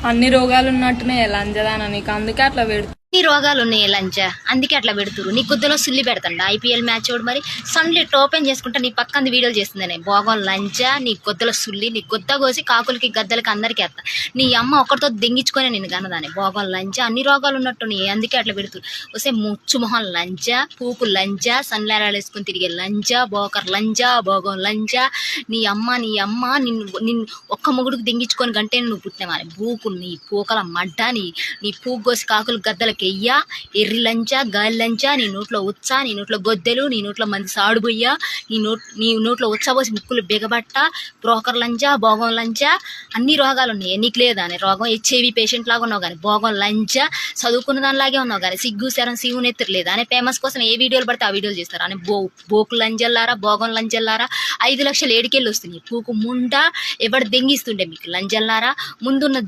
అన్ని రోగాలు ఉన్నట్టునే లంజదాన నీకు, అందుకే అట్లా పెడుతుంది. ఈ రోగాలు ఉన్నాయి లంచ, అందుకే అట్లా పెడుతురు. నీ గుద్దలో సుల్లి పెడతాండా ఐపీఎల్ మ్యాచ్ చూడు మరి. సన్లైట్ ఓపెన్ చేసుకుంటా నీ పక్కన వీడియోలు చేస్తుందనే భోగం లంచ. నీ గుద్దలో సుల్లి, నీ గుద్ద కోసి కాకులకి గద్దలకి అందరికీ ఎత్తా. నీ అమ్మ ఒకరితో దెంగించుకొని నేను కన్నదాన్ని భోగం లంచ. అన్ని రోగాలు ఉన్నట్టు నీ, అందుకే అట్లా పెడుతురు. వస్తే ముచ్చు మొహం లంచ, పూపు లంచ, సన్లారాలు వేసుకుని తిరిగే లంచ, బోకర్ లంచ, భోగం లంచ. నీ అమ్మ నిన్ను ఒక్క మొగుడికి దెంగించుకొని గంటే నువ్వు పుట్టినవాని బూకు, నీ పూకల మడ్డ, నీ పూకు కోసి కాకులు గద్దలకి ఎయ్యా, ఎర్రి లంచా, గాలి లంచా. నీ నోట్లో ఉచ్చా, నీ నోట్లో గొద్దెలు, నీ నోట్లో మంది సాడుబొయ్యా, నీ నోట్లో ఉచ్చబోసి ముక్కులు బిగబట్ట, బ్రోకర్ లంచా, భోగం లంచా. అన్ని రోగాలు ఉన్నాయి, నీకు లేదా అని రోగం? హెచ్ఐవి పేషెంట్ లాగా ఉన్నావు కానీ భోగం లంచా. చదువుకున్న దానిలాగే ఉన్నావు కానీ సిగ్గు శరం సిగ్గు నెత్తురు లేదా అని ఫేమస్ కోసం ఏ వీడియోలు పడితే ఆ వీడియోలు చేస్తారు అని బోకు లంజల్లారా, భోగం లంజల్లారా. 5 లక్షలు ఏడికెళ్ళి వస్తున్నాయి పూకు ముండా. ఎవడు దెంగిస్తుండే మీకు లంజల్లారా? ముందున్న